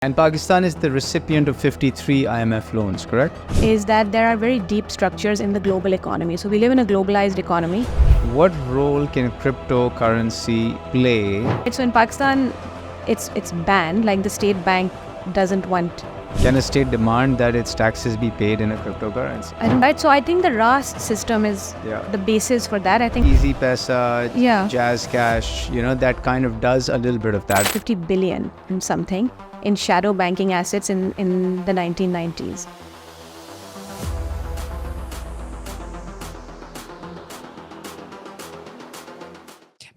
And Pakistan is the recipient of 53 IMF loans, correct? Is that there are very deep structures in the global economy. So we live in a globalized economy. What role can cryptocurrency play? So in Pakistan, it's banned, like the state bank doesn't want. Can a state demand that its taxes be paid in a cryptocurrency? Right, so I think the RAST system is the basis for that. I think Easy Pesa, Yeah. Jazz Cash, that kind of does a little bit of that. 50 billion and something in shadow banking assets in the 1990s.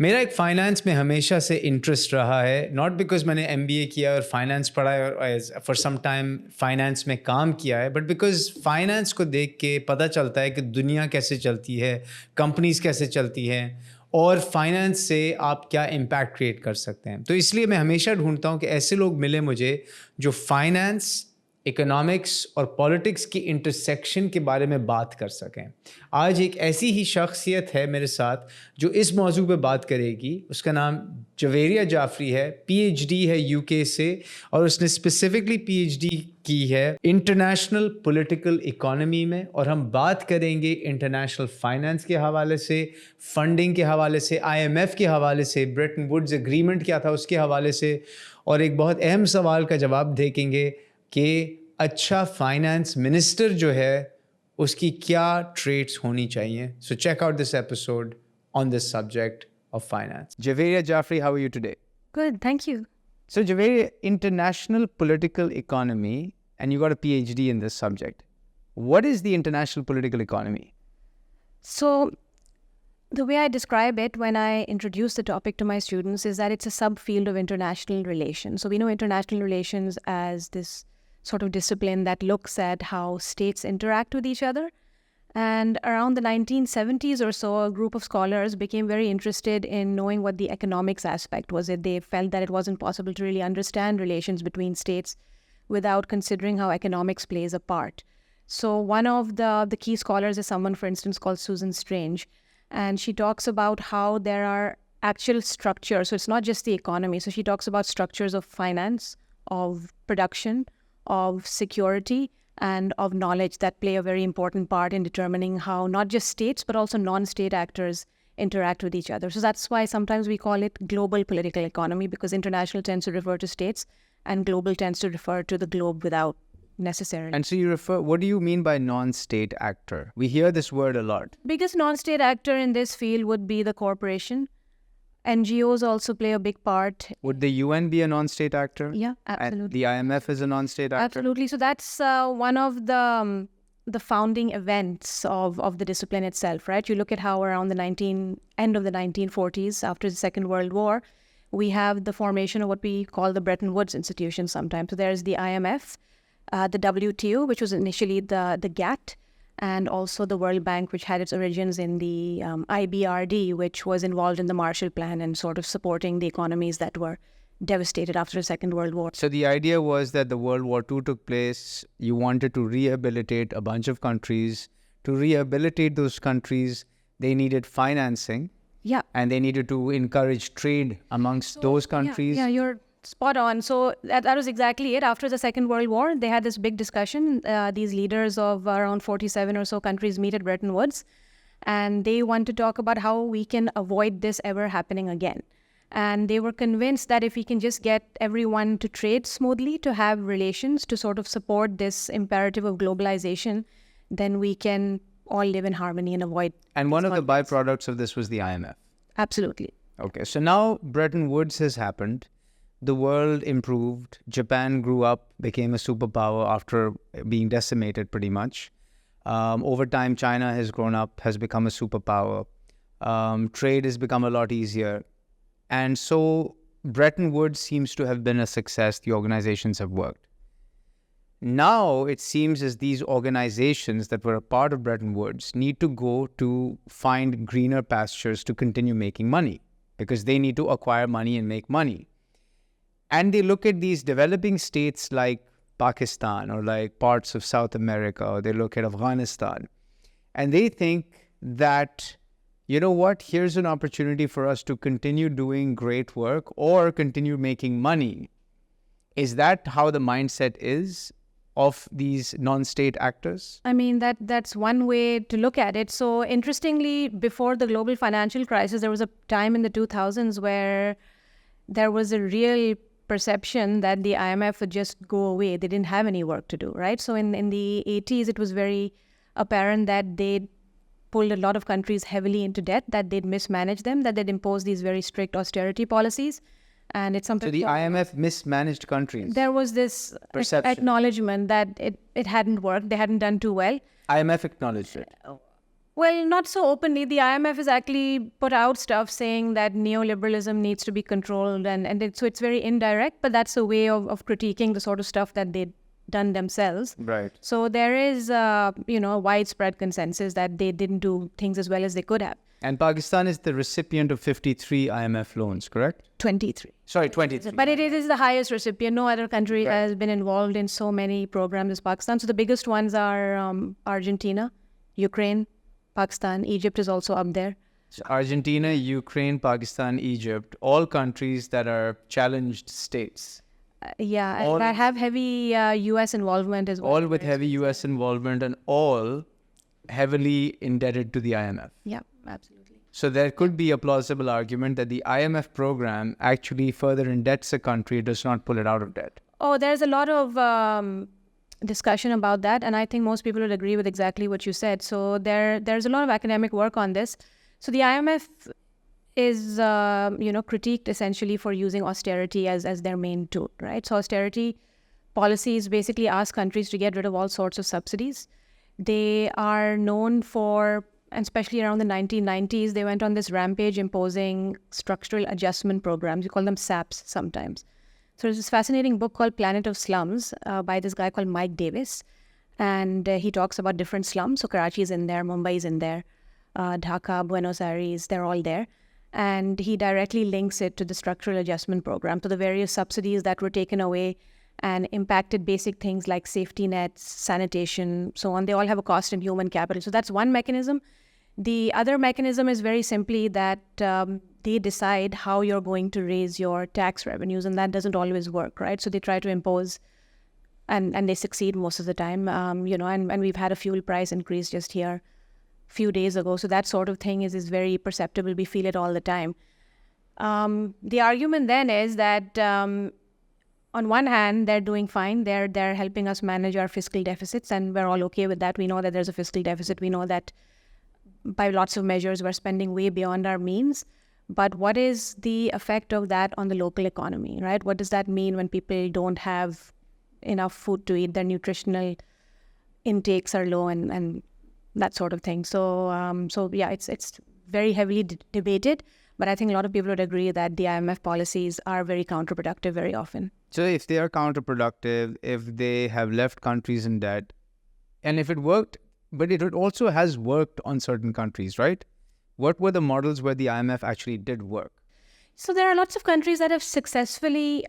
मेरा एक finance में हमेशा से interest रहा है, not because मैंने MBA किया और फाइनेंस पढ़ा है और फॉर सम टाइम फाइनेंस में काम किया है, बट बिकॉज फाइनेंस को देख के पता चलता है कि दुनिया कैसे चलती है, कंपनीज कैसे चलती हैं और फाइनेंस से आप क्या इम्पैक्ट क्रिएट कर सकते हैं. तो इसलिए मैं हमेशा ढूंढता हूँ कि ऐसे लोग मिले मुझे जो फाइनेंस, इकोनॉमिक्स और पॉलिटिक्स की इंटरसेक्शन के बारे में बात कर सकें. आज एक ऐसी ही शख्सियत है मेरे साथ जो इस मौजू पे बात करेगी. उसका नाम जवेरिया जाफरी है, PhD है UK से और उसने स्पेसिफिकली PhD की है इंटरनेशनल पॉलिटिकल इकोनॉमी में. और हम बात करेंगे इंटरनेशनल फाइनेंस के हवाले से, फंडिंग के हवाले से, IMF के हवाले से, ब्रेटन वुड्स एग्रीमेंट क्या था उसके हवाले से, और एक बहुत अहम सवाल का जवाब देखेंगे कि अच्छा फाइनेंस मिनिस्टर जो है उसकी क्या ट्रेट्स होनी चाहिए. So check out this episode on this subject of finance. Juvaria Jafri, how are you today? Good, thank you. So Juvaria, international political economy, and you got a PhD in this subject. What is the international political economy? So the way I describe it when I introduce the topic to my students is that it's a subfield of international relations. So we know international relations as this sort of discipline that looks at how states interact with each other. And around the 1970s or so, a group of scholars became very interested in knowing what the economics aspect was. They felt that it wasn't possible to really understand relations between states without considering how economics plays a part. So one of the key scholars is someone, for instance, called Susan Strange. And she talks about how there are actual structures. So it's not just the economy. So she talks about structures of finance, of production, of security, and of knowledge that play a very important part in determining how not just states but also non-state actors interact with each other. So that's why sometimes we call it global political economy, because international tends to refer to states and global tends to refer to the globe without necessarily. And so you refer, what do you mean by non-state actor? We hear this word a lot. Biggest non-state actor in this field would be the corporation. NGOs also play a big part. Would the UN be a non-state actor? Yeah, And absolutely. the IMF is a non-state actor? Absolutely. So that's one of the founding events of the discipline itself, right? You look at how around the end of the 1940s, after the Second World War, we have the formation of what we call the Bretton Woods institutions sometimes. So there's the IMF, the WTO, which was initially the GATT, and also the World Bank, which had its origins in the IBRD, which was involved in the Marshall Plan and sort of supporting the economies that were devastated after the Second World War. So the idea was that the World War II took place. You wanted to rehabilitate a bunch of countries. To rehabilitate those countries, they needed financing. Yeah. And they needed to encourage trade amongst those countries. Yeah, you're spot on. So that was exactly it. After the Second World War, they had this big discussion. These leaders of around 47 or so countries meet at Bretton Woods, and they want to talk about how we can avoid this ever happening again. And they were convinced that if we can just get everyone to trade smoothly, to have relations, to sort of support this imperative of globalization, then we can all live in harmony and avoid. And one of the byproducts of this was the IMF. Absolutely. Okay, so now Bretton Woods has happened. The world improved. Japan grew up, became a superpower after being decimated pretty much. Over time, China has grown up, has become a superpower. Trade has become a lot easier. And so Bretton Woods seems to have been a success. The organizations have worked. Now it seems as these organizations that were a part of Bretton Woods need to go to find greener pastures to continue making money, because they need to acquire money and make money. And they look at these developing states like Pakistan or like parts of South America, or they look at Afghanistan, and they think that, you know what, here's an opportunity for us to continue doing great work or continue making money Is that how the mindset is of these non-state actors? I mean, that's one way to look at it. So interestingly, before the global financial crisis, there was a time in the 2000s where there was a real perception that the IMF would just go away. They didn't have any work to do, right? So in the 80s, it was very apparent that they pulled a lot of countries heavily into debt, that they'd mismanaged them, that they'd imposed these very strict austerity policies. And it's something... So the IMF mismanaged countries? There was this acknowledgement that it hadn't worked. They hadn't done too well. IMF acknowledged it? Well, not so openly. The IMF has actually put out stuff saying that neoliberalism needs to be controlled. So it's very indirect, but that's a way of critiquing the sort of stuff that they'd done themselves. Right. So there is, widespread consensus that they didn't do things as well as they could have. And Pakistan is the recipient of 53 IMF loans, correct? 23. Sorry, 23. But it is the highest recipient. No other country has been involved in so many programs as Pakistan. So the biggest ones are Argentina, Ukraine, Pakistan. Egypt is also up there. So Argentina, Ukraine, Pakistan, Egypt, all countries that are challenged states. And that have heavy U.S. involvement as well. All with heavy U.S. involvement and all heavily indebted to the IMF. Yeah, absolutely. So there could be a plausible argument that the IMF program actually further indebts a country, does not pull it out of debt. Oh, there's a lot of discussion about that, and I think most people would agree with exactly what you said. So there's a lot of academic work on this. So the IMF is critiqued essentially for using austerity as their main tool, right? So austerity policies basically ask countries to get rid of all sorts of subsidies. They are known for, and especially around the 1990s, they went on this rampage imposing structural adjustment programs. We call them SAPs sometimes. So there's this fascinating book called Planet of Slums by this guy called Mike Davis. And he talks about different slums. So Karachi is in there, Mumbai is in there, Dhaka, Buenos Aires, they're all there. And he directly links it to the structural adjustment program, to the various subsidies that were taken away and impacted basic things like safety nets, sanitation, so on. They all have a cost in human capital. So that's one mechanism. The other mechanism is very simply that they decide how you're going to raise your tax revenues, and that doesn't always work, right? So they try to impose, and they succeed most of the time, and we've had a fuel price increase just here few days ago. So that sort of thing is very perceptible. We feel it all the time. The argument then is that on one hand, they're doing fine. They're helping us manage our fiscal deficits, and we're all okay with that. We know that there's a fiscal deficit. We know that by lots of measures, we're spending way beyond our means. But what is the effect of that on the local economy, right? What does that mean when people don't have enough food to eat? Their nutritional intakes are low and that sort of thing. So it's very heavily debated, but I think a lot of people would agree that the IMF policies are very counterproductive very often. So if they are counterproductive, if they have left countries in debt, and if it worked, but it also has worked on certain countries, right? What were the models where the IMF actually did work? So there are lots of countries that have successfully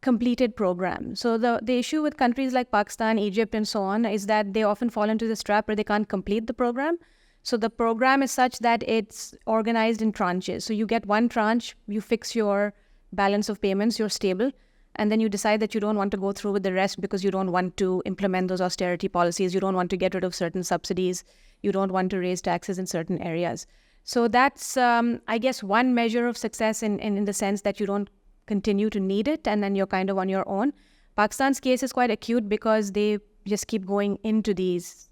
completed programs. So the issue with countries like Pakistan, Egypt, and so on is that they often fall into this trap where they can't complete the program. So the program is such that it's organized in tranches. So you get one tranche, you fix your balance of payments, you're stable, and then you decide that you don't want to go through with the rest because you don't want to implement those austerity policies, you don't want to get rid of certain subsidies, you don't want to raise taxes in certain areas. So that's, I guess, one measure of success in the sense that you don't continue to need it, and then you're kind of on your own. Pakistan's case is quite acute because they just keep going into these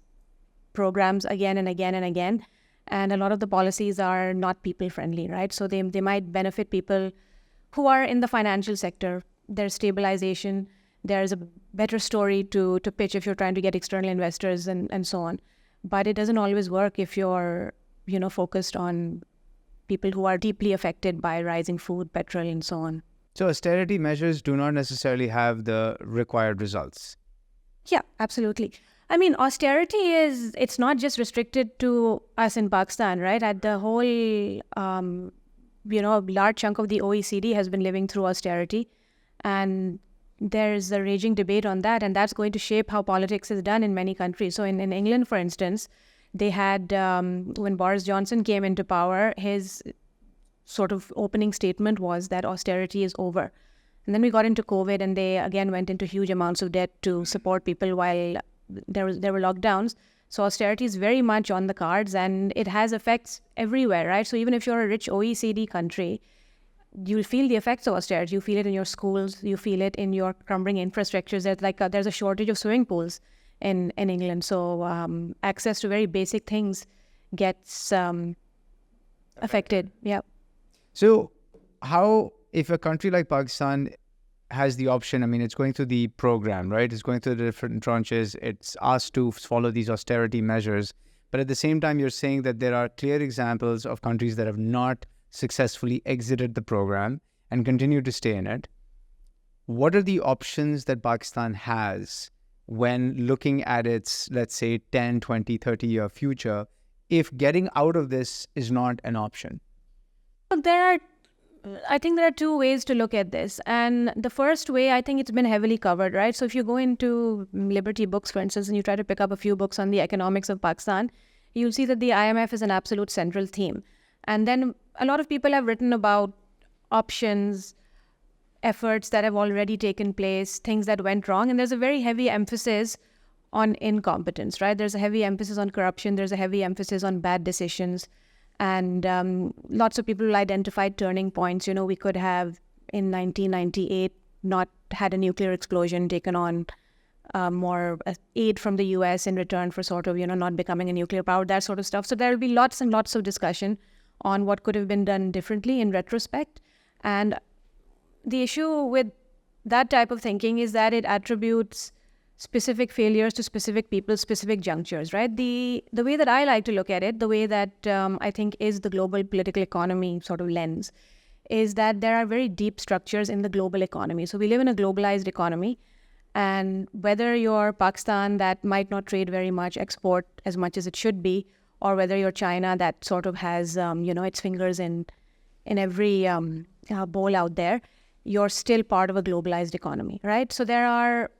programs again and again and again, and a lot of the policies are not people-friendly, right? So they might benefit people who are in the financial sector. There's stabilization, there's a better story to pitch if you're trying to get external investors and so on. But it doesn't always work if you're, focused on people who are deeply affected by rising food, petrol, and so on. So austerity measures do not necessarily have the required results. Yeah, absolutely. I mean, austerity it's not just restricted to us in Pakistan, right? At the whole, a large chunk of the OECD has been living through austerity. And there's a raging debate on that, and that's going to shape how politics is done in many countries. So in England, for instance, they had, when Boris Johnson came into power, his sort of opening statement was that austerity is over. And then we got into COVID, and they again went into huge amounts of debt to support people while there were lockdowns. So austerity is very much on the cards, and it has effects everywhere, right? So even if you're a rich OECD country, you'll feel the effects of austerity. You feel it in your schools. You feel it in your crumbling infrastructures. There's a shortage of swimming pools in England. So access to very basic things gets affected. Yeah. So how, if a country like Pakistan has the option, I mean, it's going through the program, right? It's going through the different tranches. It's asked to follow these austerity measures. But at the same time, you're saying that there are clear examples of countries that have not successfully exited the program and continue to stay in it. What are the options that Pakistan has when looking at its, let's say, 10, 20, 30-year future, if getting out of this is not an option? I think there are two ways to look at this. And the first way, I think it's been heavily covered, right? So if you go into Liberty Books, for instance, and you try to pick up a few books on the economics of Pakistan, you'll see that the IMF is an absolute central theme. And then a lot of people have written about options, efforts that have already taken place, things that went wrong. And there's a very heavy emphasis on incompetence, right? There's a heavy emphasis on corruption. There's a heavy emphasis on bad decisions. And lots of people identified turning points. You know, we could have in 1998 not had a nuclear explosion, taken on more aid from the US in return for sort of, not becoming a nuclear power, that sort of stuff. So there will be lots and lots of discussion on what could have been done differently in retrospect. And the issue with that type of thinking is that it attributes specific failures to specific people, specific junctures, right? The way that I like to look at it, the way that I think is the global political economy sort of lens, is that there are very deep structures in the global economy. So we live in a globalized economy, and whether you're Pakistan that might not trade very much, export as much as it should be, or whether you're China that sort of has, its fingers in every bowl out there, you're still part of a globalized economy, right? So there are,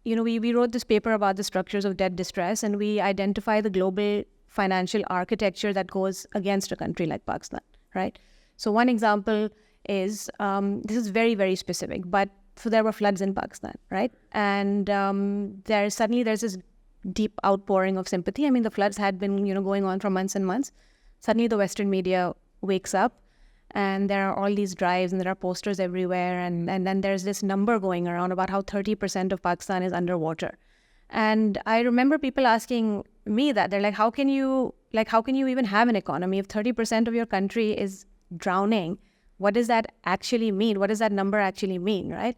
we wrote this paper about the structures of debt distress, and we identify the global financial architecture that goes against a country like Pakistan, right? So one example is, this is very, very specific, but so there were floods in Pakistan, right? And there's this deep outpouring of sympathy. I mean, the floods had been, going on for months and months. Suddenly the Western media wakes up, and there are all these drives and there are posters everywhere. And then there's this number going around about how 30% of Pakistan is underwater. And I remember people asking me that. They're like, how can you even have an economy if 30% of your country is drowning? What does that actually mean? What does that number actually mean, right?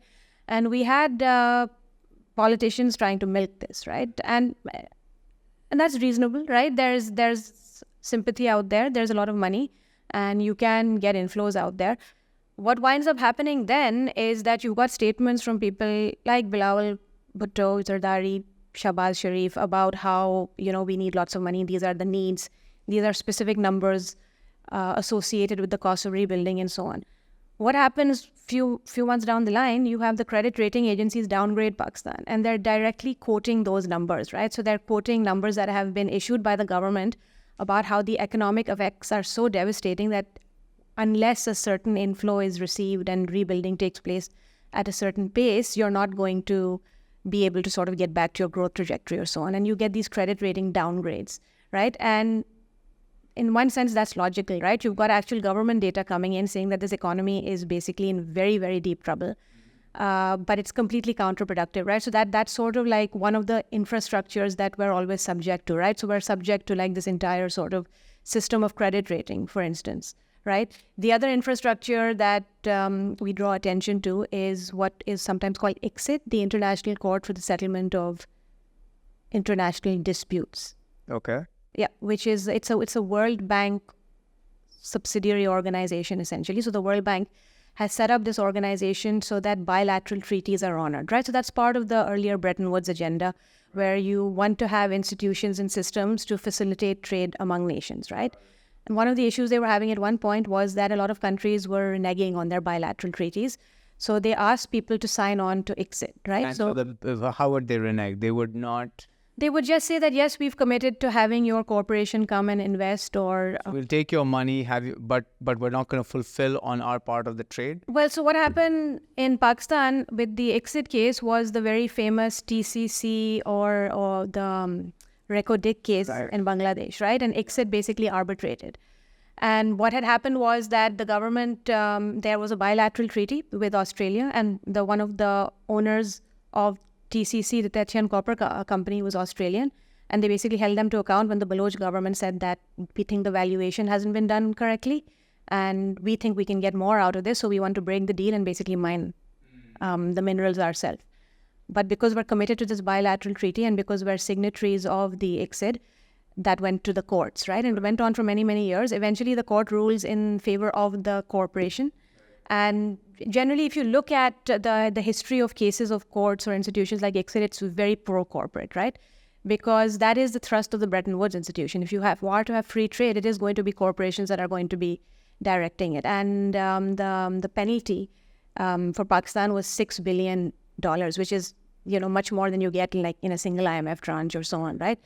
And we had politicians trying to milk this, right? And that's reasonable, right? There's sympathy out there. There's a lot of money, and you can get inflows out there. What winds up happening then is that you've got statements from people like Bilawal Bhutto, Zardari, Shahbaz Sharif about how, we need lots of money. These are the needs. These are specific numbers associated with the cost of rebuilding and so on. What happens few months down the line, you have the credit rating agencies downgrade Pakistan, and they're directly quoting those numbers, right? So they're quoting numbers that have been issued by the government about how the economic effects are so devastating that unless a certain inflow is received and rebuilding takes place at a certain pace, you're not going to be able to sort of get back to your growth trajectory or so on. And you get these credit rating downgrades, right? And in one sense, that's logical, right? You've got actual government data coming in saying that this economy is basically in very, very deep trouble. But it's completely counterproductive, right? So that's sort of like one of the infrastructures that we're always subject to, right? So we're subject to like this entire sort of system of credit rating, for instance, right? The other infrastructure that we draw attention to is what is sometimes called ICSID, the International Court for the Settlement of International Disputes. Okay. Yeah, which is, it's a World Bank subsidiary organization, essentially. So the World Bank has set up this organization so that bilateral treaties are honored, right? So that's part of the earlier Bretton Woods agenda, where you want to have institutions and systems to facilitate trade among nations, right? And one of the issues they were having at one point was that a lot of countries were reneging on their bilateral treaties. So they asked people to sign on to ICSID, right? And so how would they renege? They would not They would just say that, yes, we've committed to having your corporation come and invest, or We'll take your money, but we're not going to fulfill on our part of the trade. well, so what happened in Pakistan with the exit case was the very famous TCC or the Reko-Dik case in Bangladesh, right? And exit basically arbitrated. And what had happened was that the government, there was a bilateral treaty with Australia, and one of the owners of TCC, the Tethian Copper Company, was Australian. And they basically held them to account when the Baloch government said that we think the valuation hasn't been done correctly, and we think we can get more out of this, so we want to break the deal and basically mine the minerals ourselves. But because we're committed to this bilateral treaty and because we're signatories of the ICSID, that went to the courts, right? And it went on for many, many years. Eventually, the court rules in favor of the corporation. And generally, if you look at the history of cases of courts or institutions like ICSID, it's very pro-corporate, right? Because that is the thrust of the Bretton Woods institution. If you are to have free trade, it is going to be corporations that are going to be directing it. And the penalty for Pakistan was $6 billion, which is, much more than you get in a single IMF tranche or so on, right?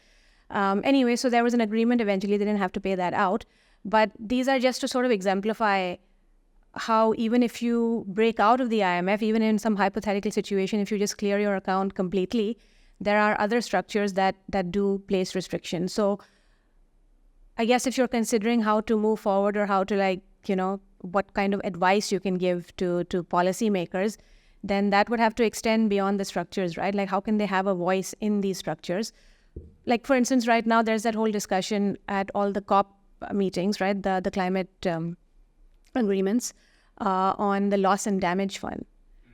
Anyway, so there was an agreement. Eventually, they didn't have to pay that out. But these are just to sort of exemplify how even if you break out of the IMF, even in some hypothetical situation, if you just clear your account completely, there are other structures that do place restrictions. So I guess if you're considering how to move forward or how to what kind of advice you can give to policymakers, then that would have to extend beyond the structures, right? Like how can they have a voice in these structures? Like, for instance, right now, there's that whole discussion at all the COP meetings, right? The climate agreements on the loss and damage fund,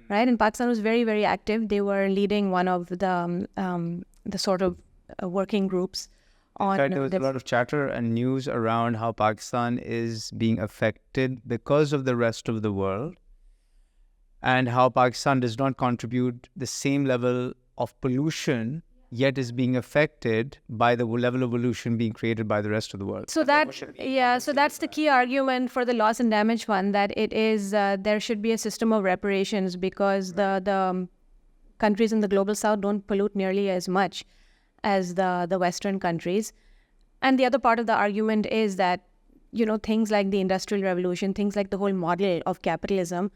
right? And Pakistan was very, very active. They were leading one of the sort of working groups on. In fact, there was a lot of chatter and news around how Pakistan is being affected because of the rest of the world, and how Pakistan does not contribute the same level of pollution, yet is being affected by the level of pollution being created by the rest of the world. So that's the key argument for the loss and damage fund, that it is there should be a system of reparations, because the countries in the global south don't pollute nearly as much as the Western countries. And the other part of the argument is that, things like the Industrial Revolution, things like the whole model of capitalism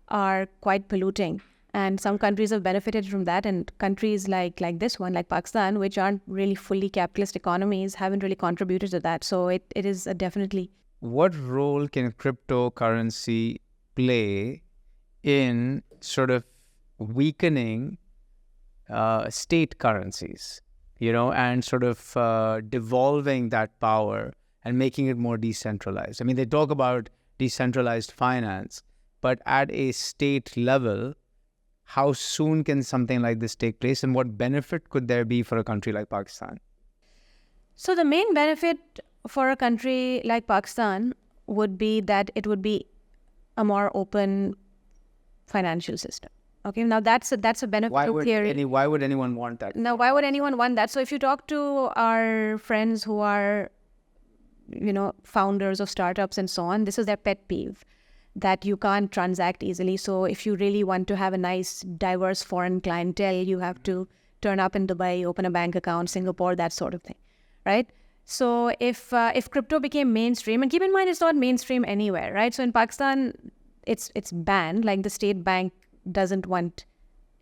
are quite polluting. And some countries have benefited from that, and countries like this one, like Pakistan, which aren't really fully capitalist economies, haven't really contributed to that. So it is definitely. What role can cryptocurrency play in sort of weakening state currencies, and sort of devolving that power and making it more decentralized? I mean, they talk about decentralized finance, but at a state level, how soon can something like this take place, and what benefit could there be for a country like Pakistan? So the main benefit for a country like Pakistan would be that it would be a more open financial system. Okay, now that's a benefit theory. Why would anyone want that? Now, why would anyone want that? So if you talk to our friends who are, founders of startups and so on, this is their pet peeve, that you can't transact easily. So if you really want to have a nice, diverse foreign clientele, you have to turn up in Dubai, open a bank account, Singapore, that sort of thing, right? So if crypto became mainstream, and keep in mind it's not mainstream anywhere, right? So in Pakistan, it's banned. Like the state bank doesn't want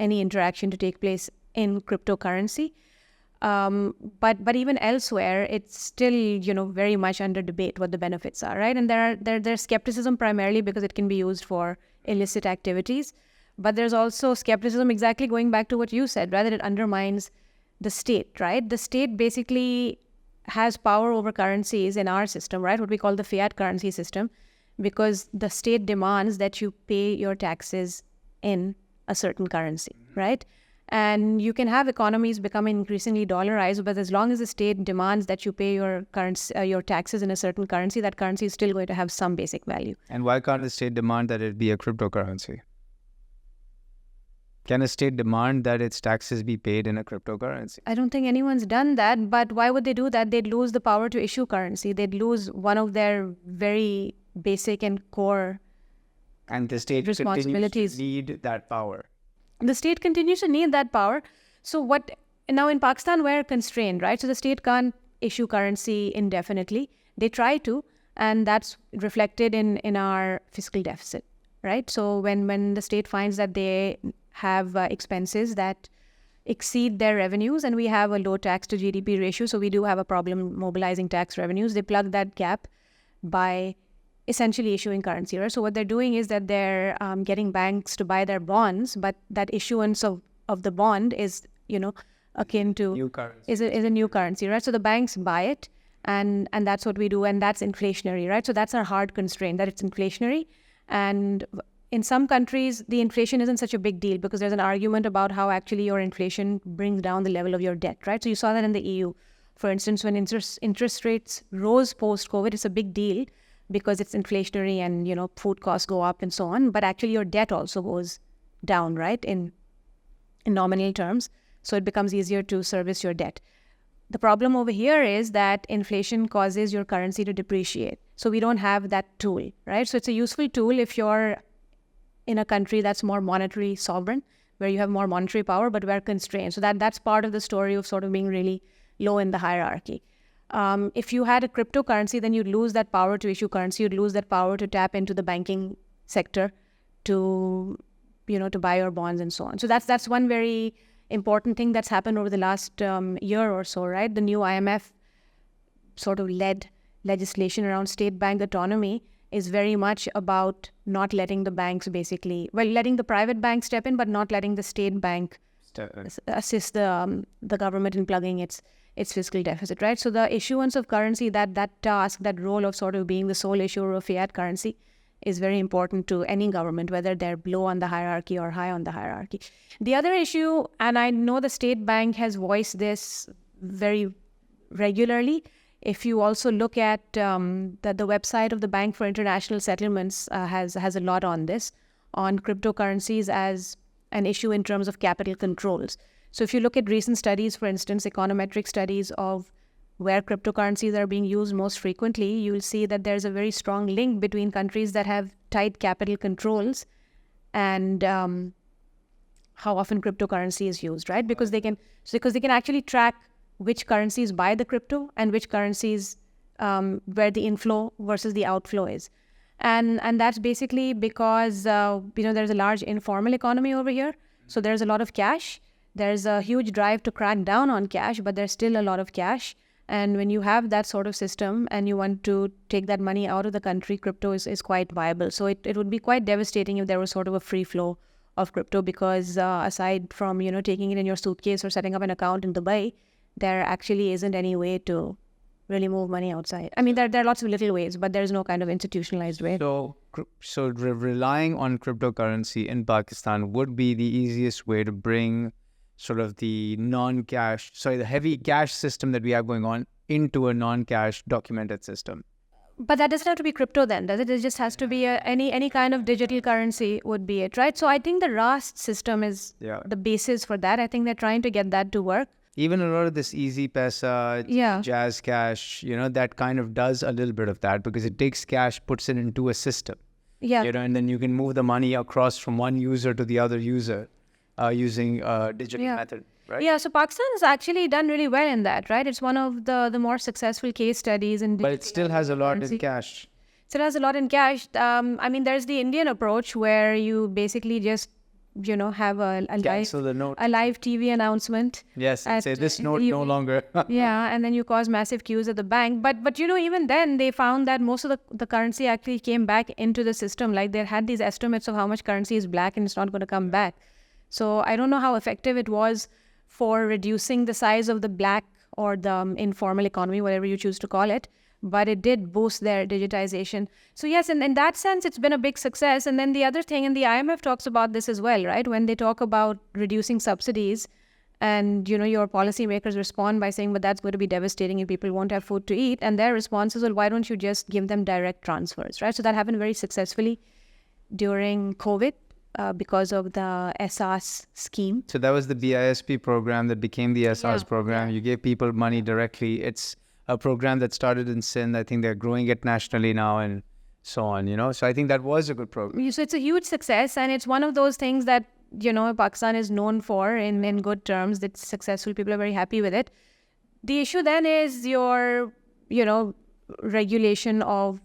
any interaction to take place in cryptocurrency. But even elsewhere, it's still, very much under debate what the benefits are, right? And there's skepticism primarily because it can be used for illicit activities. But there's also skepticism exactly going back to what you said, right? That it undermines the state, right? The state basically has power over currencies in our system, right? What we call the fiat currency system, because the state demands that you pay your taxes in a certain currency, right? And you can have economies becoming increasingly dollarized, but as long as the state demands that you pay your taxes in a certain currency, that currency is still going to have some basic value. And why can't the state demand that it be a cryptocurrency? Can a state demand that its taxes be paid in a cryptocurrency? I don't think anyone's done that, but why would they do that? They'd lose the power to issue currency. They'd lose one of their very basic and core and the state responsibilities. Continues to need that power. The state continues to need that power. So what now in Pakistan, we're constrained, right? So the state can't issue currency indefinitely. They try to, and that's reflected in our fiscal deficit, right? So when the state finds that they have expenses that exceed their revenues, and we have a low tax to GDP ratio, so we do have a problem mobilizing tax revenues, they plug that gap by essentially issuing currency, right? So what they're doing is that they're getting banks to buy their bonds, but that issuance of the bond is, akin to New currency. is a new currency, right? So the banks buy it, and that's what we do, and that's inflationary, right? So that's our hard constraint, that it's inflationary. And in some countries, the inflation isn't such a big deal because there's an argument about how actually your inflation brings down the level of your debt, right? So you saw that in the EU. For instance, when interest rates rose post-COVID, it's a big deal because it's inflationary and, food costs go up and so on. But actually your debt also goes down, right, in nominal terms. So it becomes easier to service your debt. The problem over here is that inflation causes your currency to depreciate. So we don't have that tool, right? So it's a useful tool if you're in a country that's more monetary sovereign, where you have more monetary power, but we're constrained. So that's part of the story of sort of being really low in the hierarchy. If you had a cryptocurrency, then you'd lose that power to issue currency. You'd lose that power to tap into the banking sector to buy your bonds and so on. So that's one very important thing that's happened over the last year or so, right? The new IMF sort of led legislation around state bank autonomy is very much about not letting the banks letting the private bank step in, but not letting the state bank assist the government in plugging its fiscal deficit, right? So the issuance of currency, that task, that role of sort of being the sole issuer of fiat currency is very important to any government, whether they're low on the hierarchy or high on the hierarchy. The other issue, and I know the state bank has voiced this very regularly, if you also look at the website of the Bank for International Settlements has a lot on this, on cryptocurrencies as an issue in terms of capital controls. So if you look at recent studies, for instance, econometric studies of where cryptocurrencies are being used most frequently, you'll see that there's a very strong link between countries that have tight capital controls and how often cryptocurrency is used, right? Because they can actually track which currencies buy the crypto and which currencies where the inflow versus the outflow is. And that's basically because there's a large informal economy over here. So there's a lot of cash. There's a huge drive to crack down on cash, but there's still a lot of cash. And when you have that sort of system and you want to take that money out of the country, crypto is quite viable. So it would be quite devastating if there was sort of a free flow of crypto because aside from, taking it in your suitcase or setting up an account in Dubai, there actually isn't any way to really move money outside. I mean, there are lots of little ways, but there's no kind of institutionalized way. So relying on cryptocurrency in Pakistan would be the easiest way to bring sort of the the heavy cash system that we have going on into a non-cash documented system. But that doesn't have to be crypto then, does it? It just has to be any kind of digital currency would be it, right? So I think the RAST system is the basis for that. I think they're trying to get that to work. Even a lot of this Easy Pesa, Jazz Cash, that kind of does a little bit of that because it takes cash, puts it into a system. Yeah. And then you can move the money across from one user to the other user using a digital method, right? Yeah, so Pakistan has actually done really well in that, right? It's one of the more successful case studies in But it still has a lot in cash. Still has a lot in cash. I mean, there's the Indian approach where you basically just have a live TV announcement. Yes, say this note no longer. Yeah, and then you cause massive queues at the bank. But even then they found that most of the currency actually came back into the system. Like they had these estimates of how much currency is black and it's not going to come back. So I don't know how effective it was for reducing the size of the black or the informal economy, whatever you choose to call it. But it did boost their digitization. So yes, in that sense, it's been a big success. And then the other thing, and the IMF talks about this as well, right? When they talk about reducing subsidies and, your policymakers respond by saying, but that's going to be devastating and people won't have food to eat. And their response is, well, why don't you just give them direct transfers, right? So that happened very successfully during COVID because of the SARS scheme. So that was the BISP program that became the SARS program. You gave people money directly. It's a program that started in Sindh. I think they're growing it nationally now and so on, So I think that was a good program. So it's a huge success and it's one of those things that Pakistan is known for in good terms. It's successful. People are very happy with it. The issue then is your, regulation of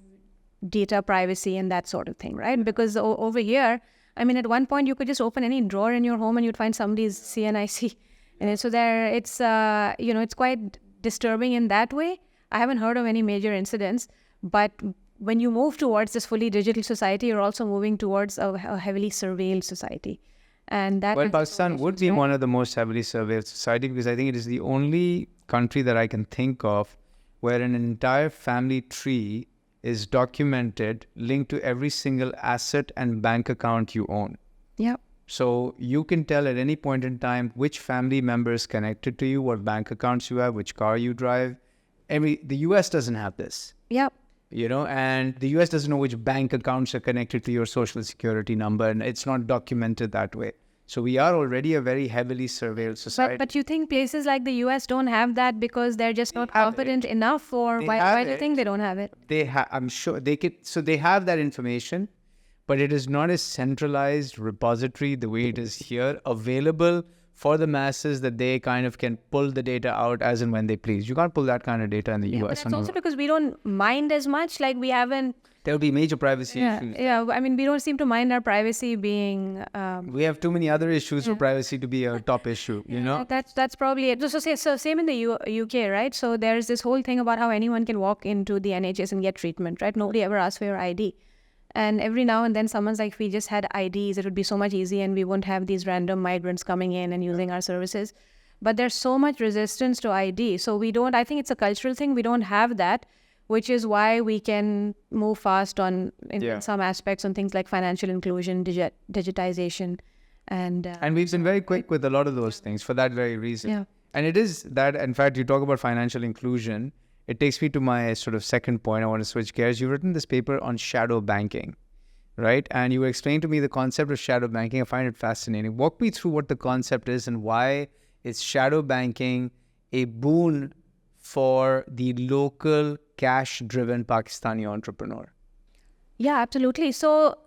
data privacy and that sort of thing, right? Because over here, I mean, at one point you could just open any drawer in your home and you'd find somebody's CNIC. And so it's quite disturbing in that way. I haven't heard of any major incidents, but when you move towards this fully digital society, you're also moving towards a heavily surveilled society. And that Pakistan would be one of the most heavily surveilled society, because I think it is the only country that I can think of where an entire family tree is documented, linked to every single asset and bank account you own. Yeah. So you can tell at any point in time which family member is connected to you, what bank accounts you have, which car you drive. The US doesn't have this. Yeah. And the US doesn't know which bank accounts are connected to your social security number, and it's not documented that way. So we are already a very heavily surveilled society. But you think places like the US don't have that because they're just not competent enough, or why do you think they don't have it? I'm sure they could. So they have that information, but it is not a centralized repository the way it is here, available for the masses, that they kind of can pull the data out as and when they please. You can't pull that kind of data in the US. But that's also because we don't mind as much. Like we haven't. There will be major privacy issues. Yeah. I mean, we don't seem to mind our privacy being. We have too many other issues for privacy to be a top issue. That's probably it. So same in the UK, right? So there's this whole thing about how anyone can walk into the NHS and get treatment, right? Nobody ever asks for your ID. And every now and then someone's like, if we just had IDs, it would be so much easier and we wouldn't have these random migrants coming in and using our services. But there's so much resistance to ID. So I think it's a cultural thing. We don't have that, which is why we can move fast in some aspects on things like financial inclusion, digitization. And we've been very quick with a lot of those things for that very reason. Yeah. And it is that, in fact, you talk about financial inclusion. It takes me to my sort of second point. I want to switch gears. You've written this paper on shadow banking, right? And you explained to me the concept of shadow banking. I find it fascinating. Walk me through what the concept is and why is shadow banking a boon for the local cash-driven Pakistani entrepreneur? Yeah, absolutely. So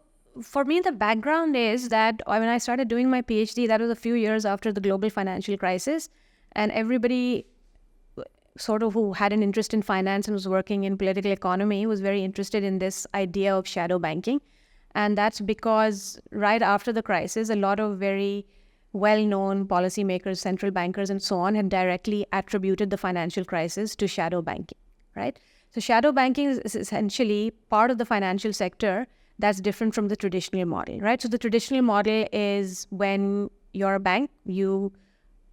for me, the background is that when I started doing my PhD, that was a few years after the global financial crisis, and everybody sort of who had an interest in finance and was working in political economy was very interested in this idea of shadow banking. And that's because right after the crisis, a lot of very well-known policymakers, central bankers, and so on had directly attributed the financial crisis to shadow banking, right? So shadow banking is essentially part of the financial sector that's different from the traditional model, right? So the traditional model is when you're a bank, you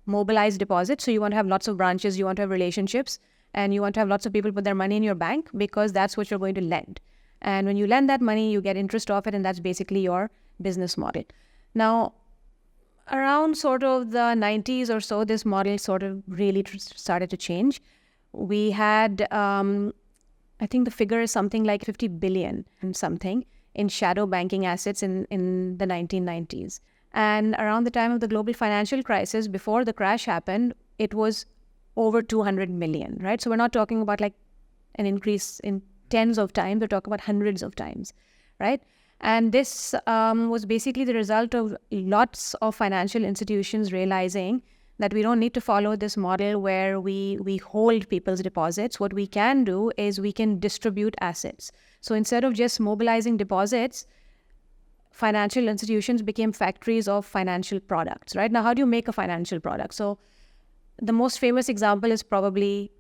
mobilize deposits. So you want to have lots of branches, you want to have relationships, and you want to have lots of people put their money in your bank because that's what you're going to lend. And when you lend that money, you get interest off it, and that's basically your business model. Now, around sort of the 90s or so, this model sort of really started to change. We had, I think the figure is something like 50 billion and something in shadow banking assets in the 1990s. And around the time of the global financial crisis, before the crash happened, it was over 200 million, right? So we're not talking about like an increase in tens of times, we're talking about hundreds of times, right? And this was basically the result of lots of financial institutions realizing that we don't need to follow this model where we hold people's deposits. What we can do is we can distribute assets. So instead of just mobilizing deposits, financial institutions became factories of financial products, right? Now, how do you make a financial product? So the most famous example is probably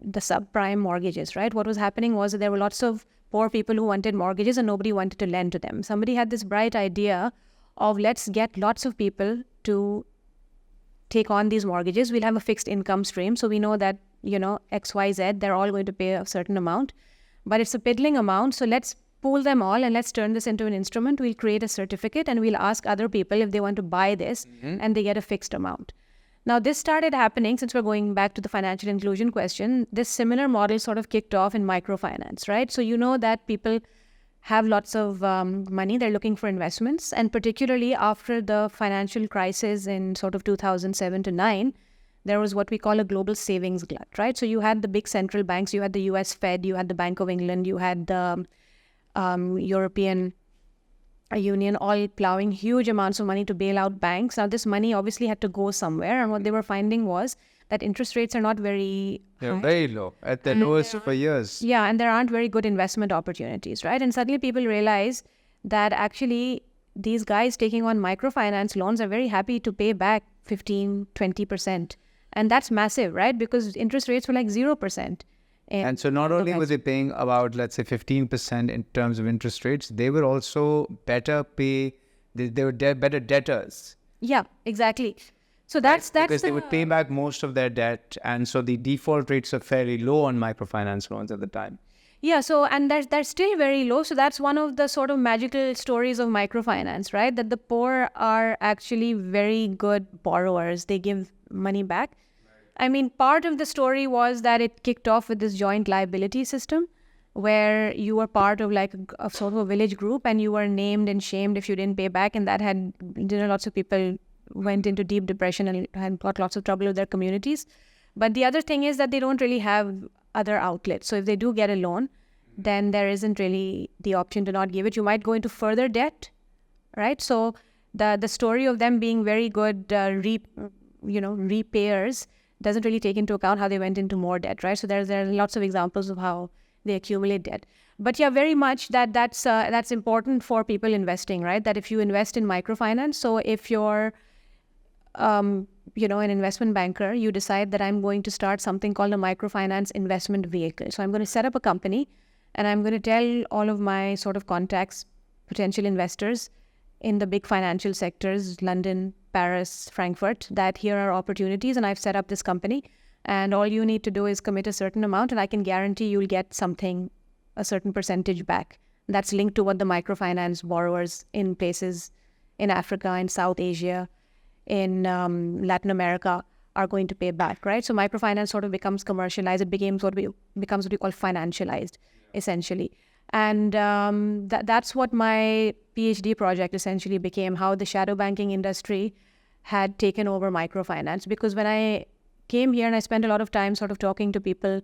the subprime mortgages, right? What was happening was that there were lots of poor people who wanted mortgages and nobody wanted to lend to them. Somebody had this bright idea of let's get lots of people to take on these mortgages. We'll have a fixed income stream. So we know that, X, Y, Z, they're all going to pay a certain amount, but it's a piddling amount. So let's pool them all and let's turn this into an instrument. We'll create a certificate and we'll ask other people if they want to buy this and they get a fixed amount. Now, this started happening, since we're going back to the financial inclusion question, this similar model sort of kicked off in microfinance, right? So you know that people have lots of money, they're looking for investments, and particularly after the financial crisis in sort of 2007 to 9, there was what we call a global savings glut, right? So you had the big central banks, you had the US Fed, you had the Bank of England, you had the European a union, all plowing huge amounts of money to bail out banks. Now, this money obviously had to go somewhere. And what they were finding was that interest rates are not very They're high. very low, at the lowest for years. Yeah, and there aren't very good investment opportunities, right? And suddenly people realize that actually these guys taking on microfinance loans are very happy to pay back 15, 20%. And that's massive, right? Because interest rates were like 0%. And so not only were they paying about, let's say, 15% in terms of interest rates, they were also better pay, they were better debtors. Yeah, exactly. So that's Because they would pay back most of their debt. And so the default rates are fairly low on microfinance loans at the time. Yeah, so, and they're still very low. So that's one of the sort of magical stories of microfinance, right? That the poor are actually very good borrowers. They give money back. I mean, part of the story was that it kicked off with this joint liability system where you were part of like a sort of a village group and you were named and shamed if you didn't pay back. And that had, lots of people went into deep depression and had got lots of trouble with their communities. But the other thing is that they don't really have other outlets. So if they do get a loan, then there isn't really the option to not give it. You might go into further debt, right? So the story of them being very good repayers doesn't really take into account how they went into more debt, right? So there are lots of examples of how they accumulate debt. But yeah, very much that's important for people investing, right? That if you invest in microfinance, so if you're an investment banker, you decide that I'm going to start something called a microfinance investment vehicle. So I'm going to set up a company and I'm going to tell all of my sort of contacts, potential investors in the big financial sectors, London, Paris, Frankfurt, that here are opportunities and I've set up this company and all you need to do is commit a certain amount and I can guarantee you'll get something, a certain percentage back. That's linked to what the microfinance borrowers in places in Africa, in South Asia, in Latin America are going to pay back, right? So microfinance sort of becomes commercialized. It becomes what we call financialized, essentially. And that's what my PhD project essentially became, how the shadow banking industry had taken over microfinance. Because when I came here and I spent a lot of time sort of talking to people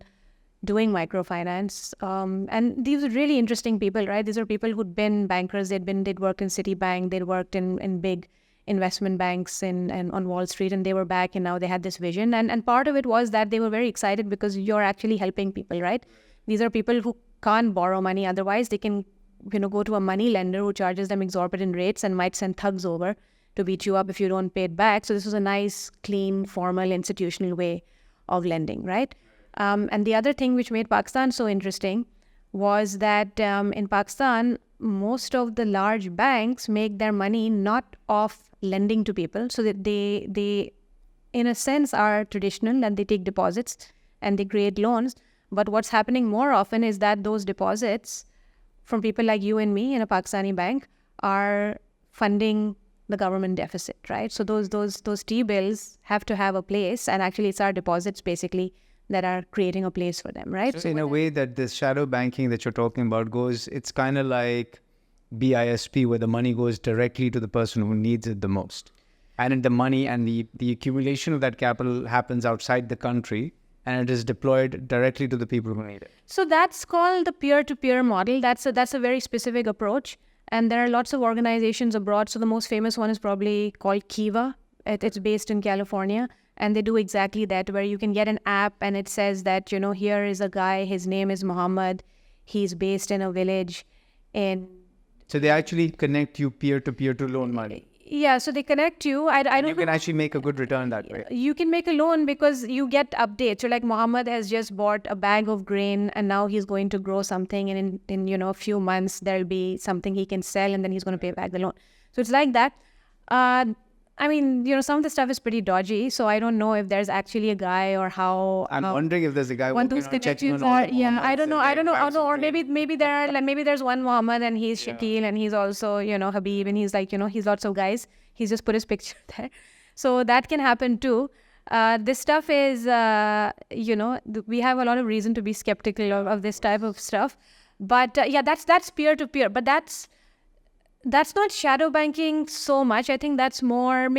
doing microfinance, and these are really interesting people, right? These are people who'd been bankers, they'd worked in Citibank, they'd worked in big investment banks and on Wall Street, and they were back and now they had this vision. And part of it was that they were very excited because you're actually helping people, right? These are people who can't borrow money otherwise. They can, go to a money lender who charges them exorbitant rates and might send thugs over to beat you up if you don't pay it back. So this was a nice, clean, formal, institutional way of lending, right? And the other thing which made Pakistan so interesting was that in Pakistan, most of the large banks make their money not off lending to people. So that they in a sense, are traditional and they take deposits and they create loans. But what's happening more often is that those deposits from people like you and me in a Pakistani bank are funding the government deficit, right? So those T-bills have to have a place, and actually it's our deposits basically that are creating a place for them, right? So in a way that this shadow banking that you're talking about it's kind of like BISP, where the money goes directly to the person who needs it the most. And the money and the accumulation of that capital happens outside the country, and it is deployed directly to the people who need it. So that's called the peer-to-peer model. That's a very specific approach. And there are lots of organizations abroad. So the most famous one is probably called Kiva. It's based in California. And they do exactly that, where you can get an app and it says that, here is a guy, his name is Muhammad. He's based in a village in... So they actually connect you peer-to-peer to loan money. Yeah, so they connect you. I don't You can actually make a good return that way. You can make a loan because you get updates. So like Muhammad has just bought a bag of grain and now he's going to grow something, and in a few months there'll be something he can sell and then he's going to pay back the loan. So it's like that. Some of the stuff is pretty dodgy, so I don't know if there's actually a guy or how. I'm wondering if there's a guy One those connections are, yeah, I don't know, or maybe there are, like, maybe there's one Muhammad and he's Shakil and he's also, Habib, and he's like, he's lots of guys. He's just put his picture there. So that can happen too. This stuff is, we have a lot of reason to be skeptical of this type of stuff. But that's peer-to-peer. But that's not shadow banking so much. I think that's more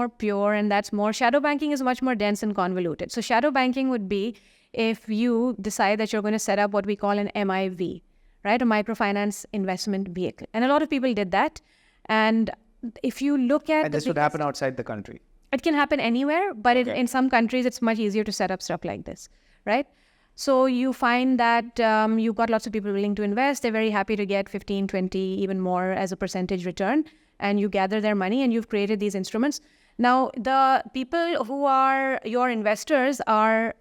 pure, and that's more, shadow banking is much more dense and convoluted. So shadow banking would be if you decide that you're going to set up what we call an MIV, right? A microfinance investment vehicle. And a lot of people did that. And if you look at... And this would happen outside the country. It can happen anywhere, but in some countries, it's much easier to set up stuff like this, right? So you find that you've got lots of people willing to invest. They're very happy to get 15, 20, even more as a percentage return. And you gather their money and you've created these instruments. Now, the people who are your investors are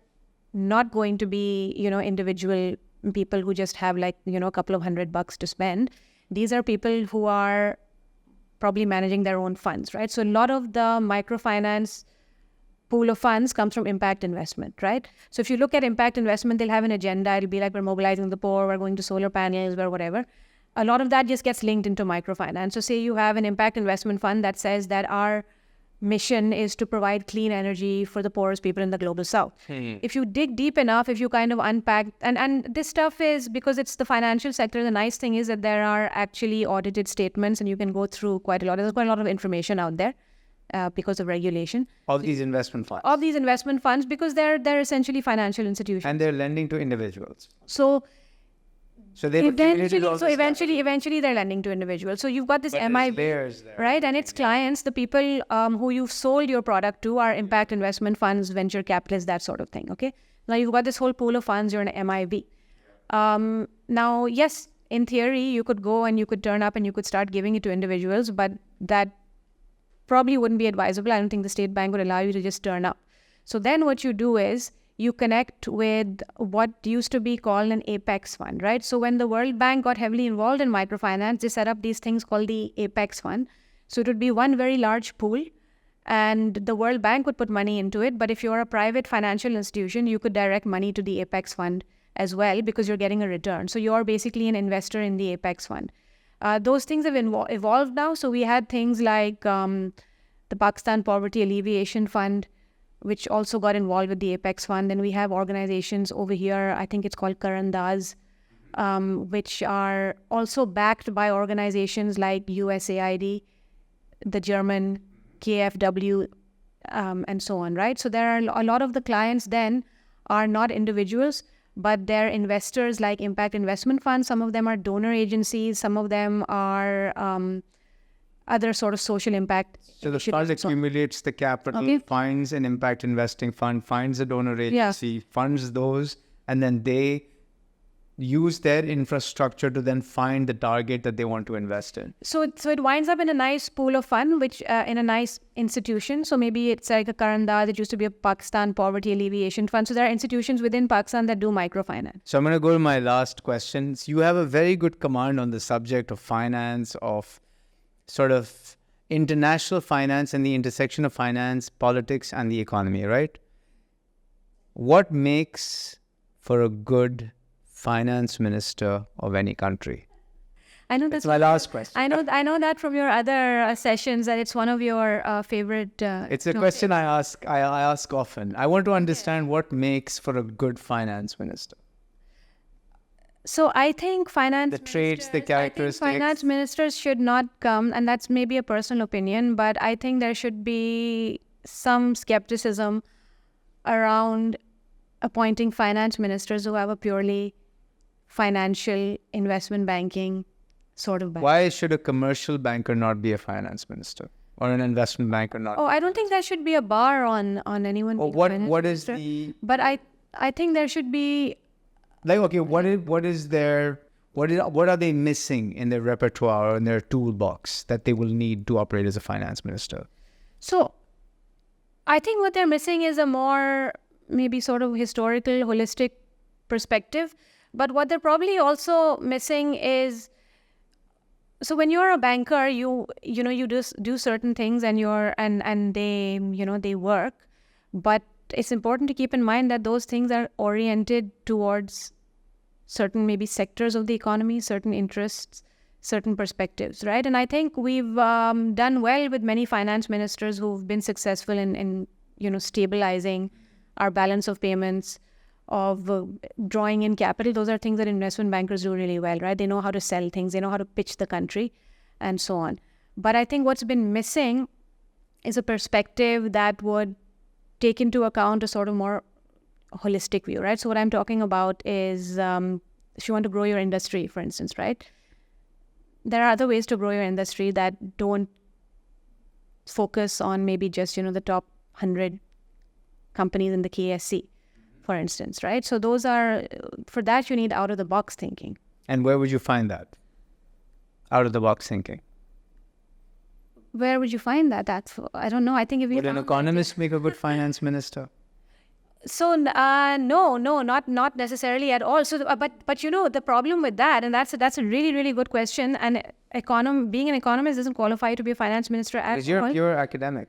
not going to be, individual people who just have like, a couple of $100 to spend. These are people who are probably managing their own funds, right? So a lot of the microfinance pool of funds comes from impact investment, right? So if you look at impact investment, they'll have an agenda. It'll be like, we're mobilizing the poor, we're going to solar panels, or whatever. A lot of that just gets linked into microfinance. So say you have an impact investment fund that says that our mission is to provide clean energy for the poorest people in the global south. If you dig deep enough, if you kind of unpack, and this stuff is, because it's the financial sector, the nice thing is that there are actually audited statements and you can go through quite a lot. There's quite a lot of information out there because of regulation. Of these investment funds. Of these investment funds, because they're essentially financial institutions. And they're lending to individuals. So they've accumulated all this capital. eventually they're lending to individuals. So you've got this MIB, layers there. right? And its clients, the people who you've sold your product to, are impact investment funds, venture capitalists, that sort of thing. Okay. Now you've got this whole pool of funds. You're an MIB. Now, yes, in theory, you could go and you could turn up and you could start giving it to individuals, but that probably wouldn't be advisable. I don't think the state bank would allow you to just turn up. So then what you do is you connect with what used to be called an Apex fund, right? So when the World Bank got heavily involved in microfinance, they set up these things called the Apex fund. So it would be one very large pool and the World Bank would put money into it. But if you're a private financial institution, you could direct money to the Apex fund as well because you're getting a return. So you're basically an investor in the Apex fund. Those things have evolved now. So we had things like the Pakistan Poverty Alleviation Fund, which also got involved with the Apex Fund. Then we have organizations over here, I think it's called Karandaz, which are also backed by organizations like USAID, the German KfW, and so on, right? So there are a lot of the clients then are not individuals, but they're investors like impact investment funds. Some of them are donor agencies. Some of them are other sort of social impact. So the fund accumulates the capital, finds an impact investing fund, finds a donor agency, funds those, and then they use their infrastructure to then find the target that they want to invest in. So it winds up in a nice pool of fund, which in a nice institution. So maybe it's like a Karandaz. It used to be a Pakistan Poverty Alleviation Fund. So there are institutions within Pakistan that do microfinance. So I'm going to go to my last questions. You have a very good command on the subject of finance, of sort of international finance and the intersection of finance, politics, and the economy, right? What makes for a good finance minister of any country? I know that's my last question. I know that from your other sessions that it's one of your favorite. It's a question I ask often. I want to understand what makes for a good finance minister. So I think finance the traits, the characteristics. Finance ministers should not come, and that's maybe a personal opinion, but I think there should be some skepticism around appointing finance ministers who have a purely financial investment banking sort of background. Why should a commercial banker not be a finance minister or an investment banker not? I don't think there should be a bar on anyone. What is the? But I think there should be. Like, okay, what are they missing in their repertoire or in their toolbox that they will need to operate as a finance minister? So I think what they're missing is a more maybe sort of historical, holistic perspective. But what they're probably also missing is, so when you're a banker, you just do certain things and they work, but it's important to keep in mind that those things are oriented towards certain maybe sectors of the economy, certain interests, certain perspectives, right? And I think we've done well with many finance ministers who've been successful in stabilizing our balance of payments, of drawing in capital. Those are things that investment bankers do really well, right? They know how to sell things, they know how to pitch the country, and so on. But I think what's been missing is a perspective that would take into account a sort of more holistic view, right? So what I'm talking about is if you want to grow your industry, for instance, right? There are other ways to grow your industry that don't focus on maybe just, the top 100 companies in the KSC, for instance, right? So those are, for that you need out of the box thinking. And where would you find that? Out of the box thinking. Where would you find that? I don't know. I think if you Would an economist make a good finance minister? So no, not necessarily at all. So, but the problem with that, and that's a really, really good question. And being an economist doesn't qualify to be a finance minister at all. Because you're a pure academic.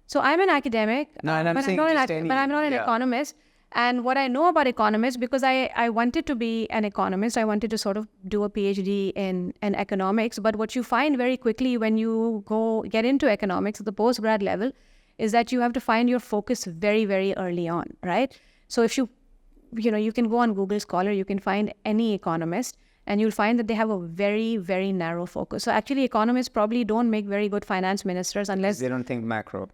So I'm an academic. No, and I'm saying but I'm not an economist. And what I know about economists, because I wanted to be an economist, I wanted to sort of do a PhD in economics. But what you find very quickly when you get into economics at the postgrad level is that you have to find your focus very, very early on, right? So if you can go on Google Scholar, you can find any economist, and you'll find that they have a very, very narrow focus. So actually, economists probably don't make very good finance ministers unless they don't think macro.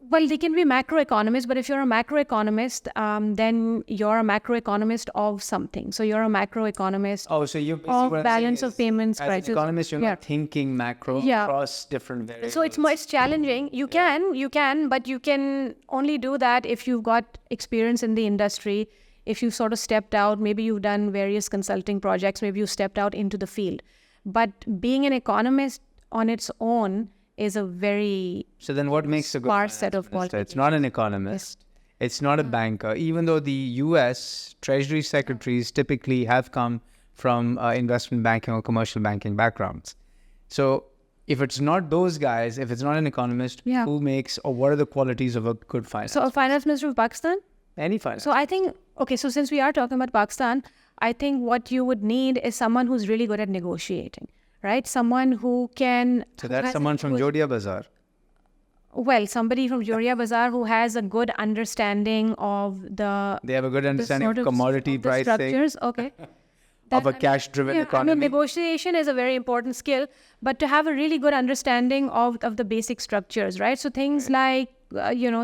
Well, they can be macroeconomists, but if you're a macroeconomist, then you're a macroeconomist of something. So you're a macroeconomist so you're of balance of payments as crisis. an economist, you're not thinking macro across different variables. So it's challenging. You can, but you can only do that if you've got experience in the industry, if you've sort of stepped out, maybe you've done various consulting projects, maybe you stepped out into the field. But being an economist on its own is a very so then what makes a good sparse set of qualifications? It's not an economist. It's not a banker. Even though the U.S. Treasury secretaries typically have come from investment banking or commercial banking backgrounds. So if it's not those guys, if it's not an economist, who makes or what are the qualities of a good finance? So a finance minister of Pakistan? Any finance. So I think, so since we are talking about Pakistan, I think what you would need is someone who's really good at negotiating. Right? Someone who can... So that's someone from Juvaria Bazaar. Well, somebody from Juvaria Bazaar who has a good understanding of the... They have a good understanding of commodity pricing. Structures, okay. Of a cash-driven economy. Negotiation is a very important skill, but to have a really good understanding of the basic structures, right? So things like,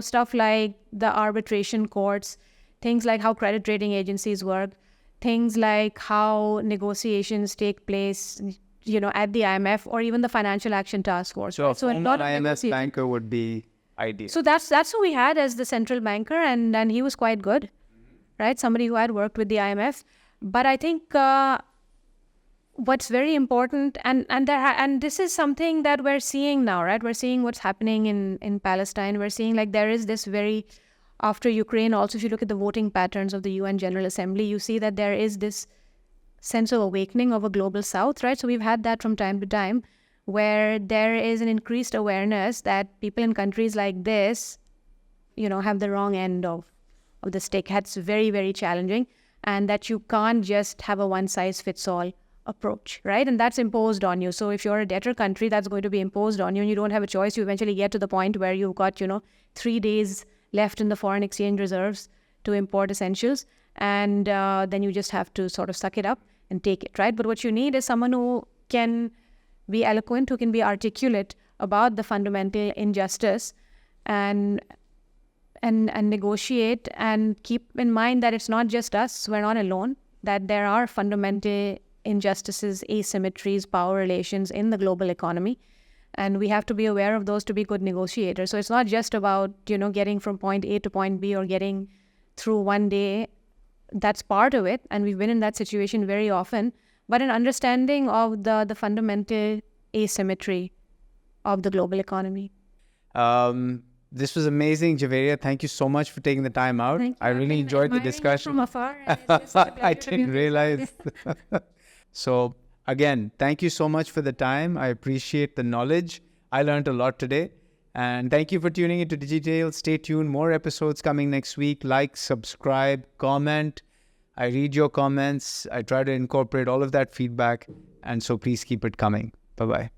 stuff like the arbitration courts, things like how credit rating agencies work, things like how negotiations take place, at the IMF or even the Financial Action Task Force. So an IMF banker would be ideal. So that's who we had as the central banker, and he was quite good, right? Somebody who had worked with the IMF. But I think what's very important, and this is something that we're seeing now, right? We're seeing what's happening in Palestine. We're seeing like there is this after Ukraine, also if you look at the voting patterns of the UN General Assembly, you see that there is this sense of awakening of a global south, right? So we've had that from time to time where there is an increased awareness that people in countries like this, have the wrong end of the stick. That's very, very challenging, and that you can't just have a one-size-fits-all approach, right? And that's imposed on you. So if you're a debtor country, that's going to be imposed on you and you don't have a choice. You eventually get to the point where you've got, 3 days left in the foreign exchange reserves to import essentials. And then you just have to sort of suck it up and take it, right? But what you need is someone who can be eloquent, who can be articulate about the fundamental injustice and negotiate, and keep in mind that it's not just us, we're not alone, that there are fundamental injustices, asymmetries, power relations in the global economy. And we have to be aware of those to be good negotiators. So it's not just about, getting from point A to point B or getting through one day. That's part of it, and we've been in that situation very often, but an understanding of the fundamental asymmetry of the global economy. This was amazing, Juvaria. Thank you so much for taking the time out. I really enjoyed the discussion. From afar, I didn't realize. So again, thank you so much for the time. I appreciate the knowledge. I learned a lot today. And thank you for tuning into DigiTales. Stay tuned. More episodes coming next week. Like, subscribe, comment. I read your comments. I try to incorporate all of that feedback. And so please keep it coming. Bye-bye.